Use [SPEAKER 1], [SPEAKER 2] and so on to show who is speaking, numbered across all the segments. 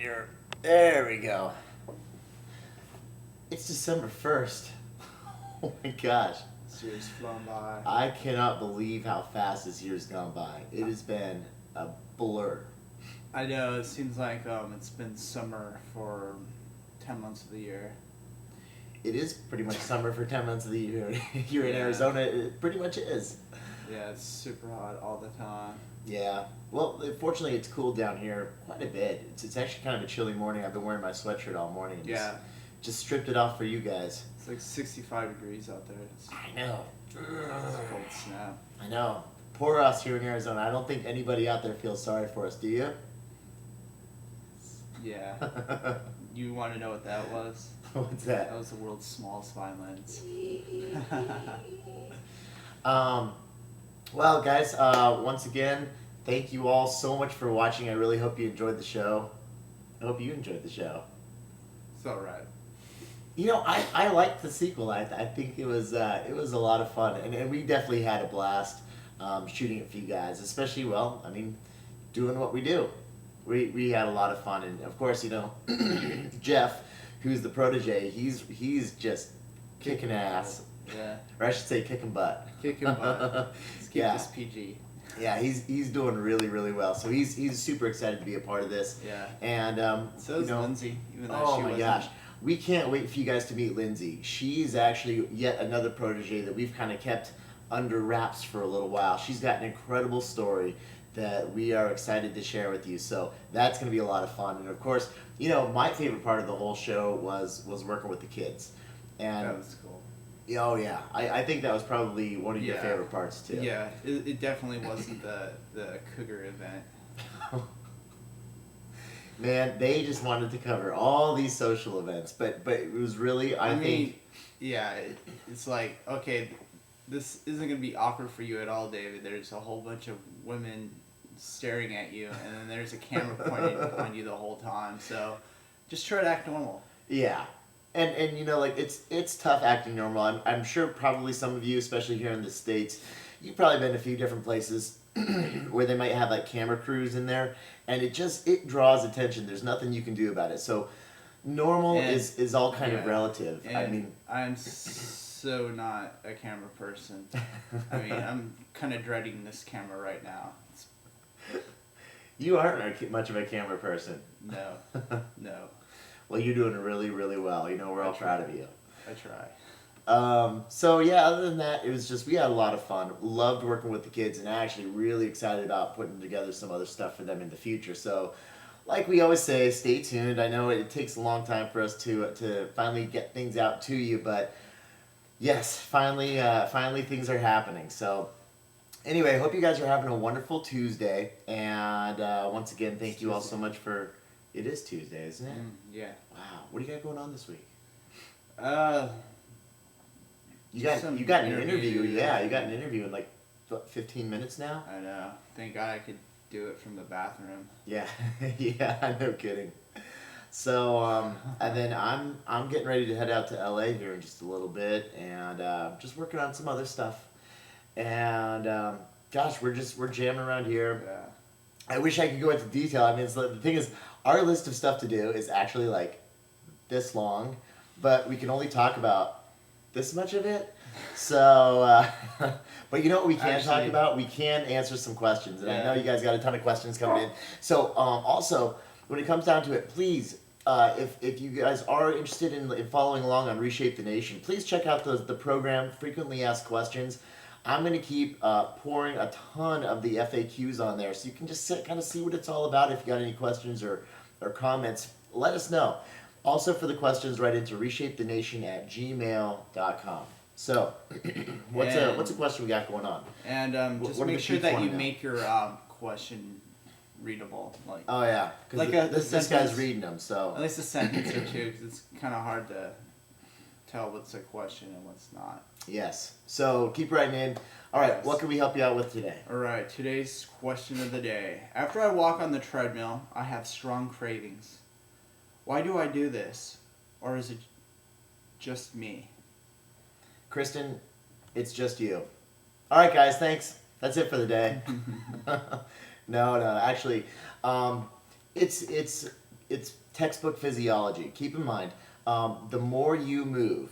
[SPEAKER 1] here. There we go. It's December 1st. Oh my gosh.
[SPEAKER 2] This year's flown by.
[SPEAKER 1] I cannot believe how fast this year's gone by. It has been a blur.
[SPEAKER 2] I know, it seems like it's been summer for 10 months of the year.
[SPEAKER 1] It is pretty much summer for 10 months of the year. Here in
[SPEAKER 2] Yeah.
[SPEAKER 1] Arizona, it pretty much is.
[SPEAKER 2] Yeah, it's super hot all the time.
[SPEAKER 1] Yeah. Well, fortunately, it's cooled down here quite a bit. It's actually kind of a chilly morning. I've been wearing my sweatshirt all morning. And
[SPEAKER 2] Yeah.
[SPEAKER 1] Just stripped it off for you guys.
[SPEAKER 2] It's like 65 degrees out there. It's
[SPEAKER 1] I know.
[SPEAKER 2] a cold snap.
[SPEAKER 1] I know. Poor us here in Arizona. I don't think anybody out there feels sorry for us, do you?
[SPEAKER 2] Yeah. You want to know what that was?
[SPEAKER 1] What's that?
[SPEAKER 2] That was the world's smallest violence.
[SPEAKER 1] Well, guys, once again, thank you all so much for watching. I really hope you enjoyed the show. I hope you enjoyed the show.
[SPEAKER 2] It's alright.
[SPEAKER 1] You know, I liked the sequel. I think it was a lot of fun, and we definitely had a blast shooting it for you guys. Especially, well, I mean, doing what we do. We had a lot of fun, and of course, you know, Jeff, who's the protege, he's just kicking ass,
[SPEAKER 2] Yeah.
[SPEAKER 1] or I should say, kicking butt.
[SPEAKER 2] Kicking butt. Let's keep
[SPEAKER 1] Yeah.
[SPEAKER 2] this PG.
[SPEAKER 1] Yeah, he's doing really, really well. So he's super excited to be a part of this.
[SPEAKER 2] Yeah.
[SPEAKER 1] And
[SPEAKER 2] So is Lindsay, even though
[SPEAKER 1] oh
[SPEAKER 2] she
[SPEAKER 1] my
[SPEAKER 2] wasn't.
[SPEAKER 1] gosh, we can't wait for you guys to meet Lindsay. She's actually yet another protege that we've kind of kept under wraps for a little while. She's got an incredible story that we are excited to share with you. So that's going to be a lot of fun. And of course, you know, my favorite part of the whole show was working with the kids. And
[SPEAKER 2] That was cool.
[SPEAKER 1] oh yeah, I think that was probably one of your
[SPEAKER 2] Yeah.
[SPEAKER 1] favorite parts too.
[SPEAKER 2] Yeah, it definitely wasn't the cougar event.
[SPEAKER 1] Man, they just wanted to cover all these social events, but it was really I
[SPEAKER 2] mean,
[SPEAKER 1] think
[SPEAKER 2] yeah, it's like, okay, this isn't going to be awkward for you at all, David. There's a whole bunch of women staring at you, and then there's a camera pointed behind you the whole time. So just try to act normal.
[SPEAKER 1] yeah. And you know, like it's tough acting normal. I'm sure probably some of you, especially here in the States, you've probably been a few different places where they might have like camera crews in there, and it draws attention. There's nothing you can do about it. So normal
[SPEAKER 2] And-
[SPEAKER 1] is all kind of
[SPEAKER 2] yeah.
[SPEAKER 1] relative.
[SPEAKER 2] And
[SPEAKER 1] I mean,
[SPEAKER 2] I'm so not a camera person. I mean, I'm kind of dreading this camera right now.
[SPEAKER 1] you aren't much of a camera person.
[SPEAKER 2] No, no,
[SPEAKER 1] Well, you're doing really, really well. You know, we're all
[SPEAKER 2] I
[SPEAKER 1] proud
[SPEAKER 2] try.
[SPEAKER 1] of you.
[SPEAKER 2] I try.
[SPEAKER 1] So yeah, other than that, it was just, we had a lot of fun. Loved working with the kids, and actually really excited about putting together some other stuff for them in the future. So, like we always say, stay tuned. I know it takes a long time for us to finally get things out to you, but yes, finally things are happening. So anyway, I hope you guys are having a wonderful Tuesday, and once again, thank you all so much for. It is Tuesday, isn't it?
[SPEAKER 2] Yeah.
[SPEAKER 1] Wow, what do you got going on this week? You
[SPEAKER 2] Just
[SPEAKER 1] got
[SPEAKER 2] some
[SPEAKER 1] an interview,
[SPEAKER 2] interviews.
[SPEAKER 1] yeah. You got an interview in like what, 15 minutes now.
[SPEAKER 2] I know. Thank God I could do it from the bathroom.
[SPEAKER 1] Yeah, yeah, no kidding. So and then I'm getting ready to head out to LA here in just a little bit, and just working on some other stuff. And gosh, we're jamming around here.
[SPEAKER 2] Yeah.
[SPEAKER 1] I wish I could go into detail. I mean, the thing is, our list of stuff to do is actually like this long, but we can only talk about this much of it. So, but you know what we can talk
[SPEAKER 2] Actually-
[SPEAKER 1] about? We can answer some questions, and I
[SPEAKER 2] Yeah.
[SPEAKER 1] know you guys got a ton of questions coming in. So, also, when it comes down to it, please, if you guys are interested in following along on Reshape the Nation, please check out the program, Frequently Asked Questions. I'm going to keep pouring a ton of the FAQs on there, so you can just kind of see what it's all about. If you got any questions or comments, let us know. Also, for the questions, write into reshapeTheNation@gmail.com. So, what's a question we got going on?
[SPEAKER 2] And just
[SPEAKER 1] what do
[SPEAKER 2] make
[SPEAKER 1] the
[SPEAKER 2] sure
[SPEAKER 1] peeps
[SPEAKER 2] that
[SPEAKER 1] wanna
[SPEAKER 2] you
[SPEAKER 1] know?
[SPEAKER 2] make your question readable. Like
[SPEAKER 1] Oh yeah,
[SPEAKER 2] Like
[SPEAKER 1] because
[SPEAKER 2] a
[SPEAKER 1] this guy's
[SPEAKER 2] sentence.
[SPEAKER 1] reading them.
[SPEAKER 2] at
[SPEAKER 1] So
[SPEAKER 2] least a sentence or two, because it's kind of hard to tell what's a question and what's not.
[SPEAKER 1] yes, so keep writing in. All right,
[SPEAKER 2] Yes.
[SPEAKER 1] what can we help you out with today?
[SPEAKER 2] All right, today's question of the day. After I walk on the treadmill, I have strong cravings. Why do I do this? Or is it just me?
[SPEAKER 1] Kristen, it's just you. All right, guys, thanks. That's it for the day. No, actually, it's it's textbook physiology. Keep in mind, the more you move,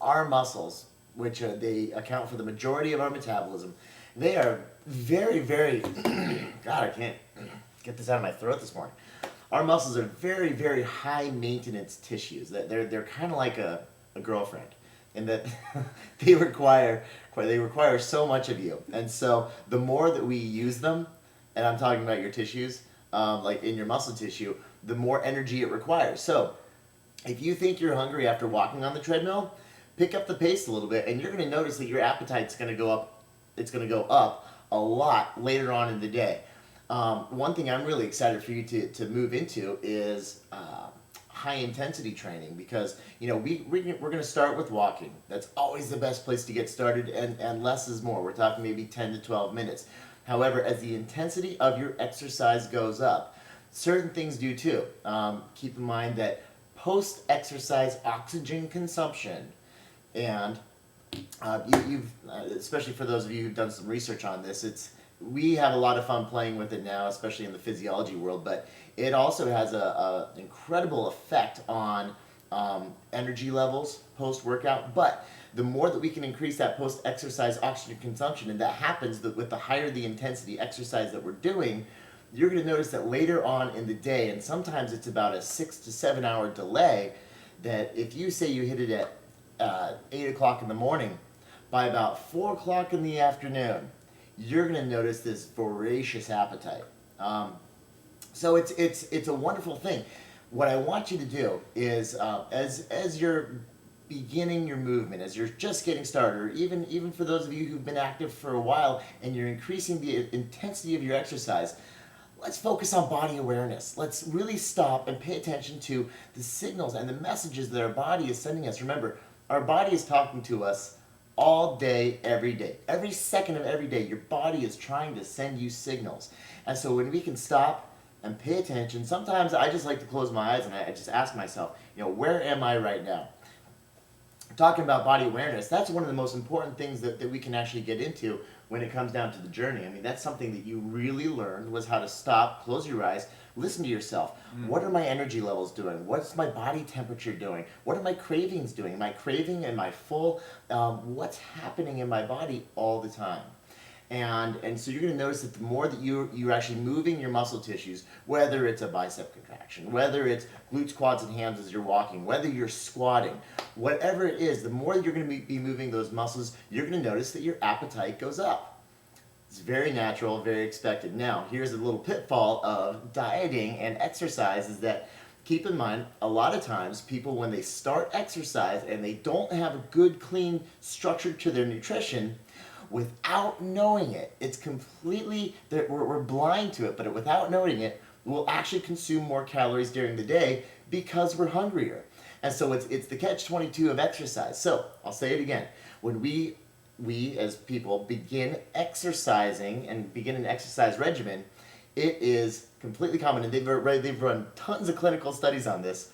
[SPEAKER 1] our muscles, which they account for the majority of our metabolism, they are very, very. God, I can't get this out of my throat this morning. Our muscles are very, very high maintenance tissues. That they're kind of like a girlfriend, in that they require so much of you. And so the more that we use them, and I'm talking about your tissues, like in your muscle tissue, the more energy it requires. So if you think you're hungry after walking on the treadmill, pick up the pace a little bit, and you're going to notice that your appetite's going to go up. It's going to go up a lot later on in the day. One thing I'm really excited for you to move into is high intensity training, because we're going to start with walking. That's always the best place to get started, and less is more. We're talking maybe 10 to 12 minutes. However, as the intensity of your exercise goes up, certain things do too. Keep in mind that post-exercise oxygen consumption, and you've especially for those of you who've done some research on this, we have a lot of fun playing with it now, especially in the physiology world, but it also has a incredible effect on energy levels post-workout. But the more that we can increase that post-exercise oxygen consumption, and that happens with the higher the intensity exercise that we're doing, you're going to notice that later on in the day, and sometimes it's about a 6 to 7 hour delay, that if you say you hit it at 8 o'clock in the morning, by about 4 o'clock in the afternoon, you're going to notice this voracious appetite. So it's a wonderful thing. What I want you to do is, as you're beginning your movement, as you're just getting started, or even for those of you who've been active for a while and you're increasing the intensity of your exercise, let's focus on body awareness. Let's really stop and pay attention to the signals and the messages that our body is sending us. Remember, our body is talking to us all day, every day. Every second of every day, your body is trying to send you signals. And so when we can stop and pay attention, sometimes I just like to close my eyes and I just ask myself, where am I right now? Talking about body awareness, that's one of the most important things that we can actually get into when it comes down to the journey. I mean, that's something that you really learned, was how to stop, close your eyes, listen to yourself. What are my energy levels doing? What's my body temperature doing? What are my cravings doing? Am I craving? Am I full? What's happening in my body all the time? And so you're going to notice that the more that you're actually moving your muscle tissues, whether it's a bicep contraction, whether it's glutes, quads, and hams as you're walking, whether you're squatting, whatever it is, the more that you're going to be moving those muscles, you're going to notice that your appetite goes up. It's very natural, very expected. Now, here's a little pitfall of dieting and exercise, is that keep in mind, a lot of times people, when they start exercise and they don't have a good, clean structure to their nutrition, without knowing it, it's completely, we're blind to it, but without knowing it, we'll actually consume more calories during the day because we're hungrier. And so it's the catch-22 of exercise. So I'll say it again. When we as people begin exercising and begin an exercise regimen, it is completely common, and they've run tons of clinical studies on this.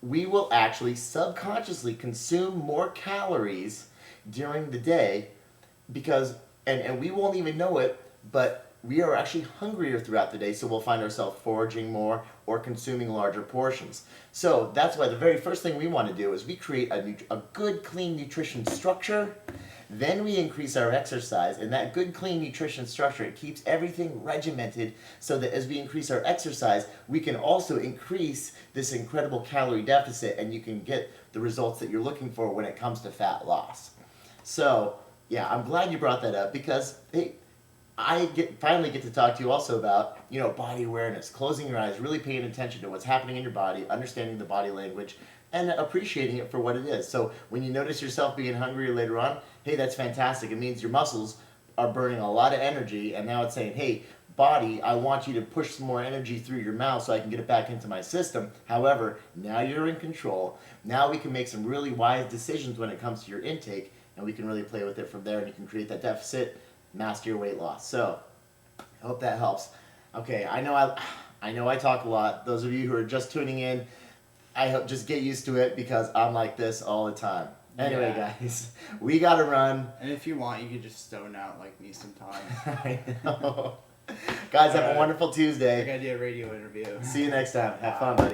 [SPEAKER 1] We will actually subconsciously consume more calories during the day, because and we won't even know it, but we are actually hungrier throughout the day, so we'll find ourselves foraging more or consuming larger portions. So that's why the very first thing we want to do is we create a good, clean nutrition structure. Then we increase our exercise, and that good, clean nutrition structure, it keeps everything regimented, so that as we increase our exercise, we can also increase this incredible calorie deficit, and you can get the results that you're looking for when it comes to fat loss. So yeah, I'm glad you brought that up, because I finally get to talk to you also about, body awareness, closing your eyes, really paying attention to what's happening in your body, understanding the body language, and appreciating it for what it is. So when you notice yourself being hungry later on, hey, that's fantastic. It means your muscles are burning a lot of energy, and now it's saying, hey, body, I want you to push some more energy through your mouth so I can get it back into my system. However, now you're in control. Now we can make some really wise decisions when it comes to your intake, and we can really play with it from there, and you can create that deficit, master your weight loss. So I hope that helps. Okay, I know I talk a lot. Those of you who are just tuning in, I hope just get used to it, because I'm like this all the time. Anyway, guys, we gotta run.
[SPEAKER 2] And if you want, you can just stone out like me sometimes.
[SPEAKER 1] I know. Guys, have a
[SPEAKER 2] Alright.
[SPEAKER 1] wonderful
[SPEAKER 2] Like
[SPEAKER 1] Tuesday.
[SPEAKER 2] I did a radio interview.
[SPEAKER 1] See you next time. Have fun, buddy.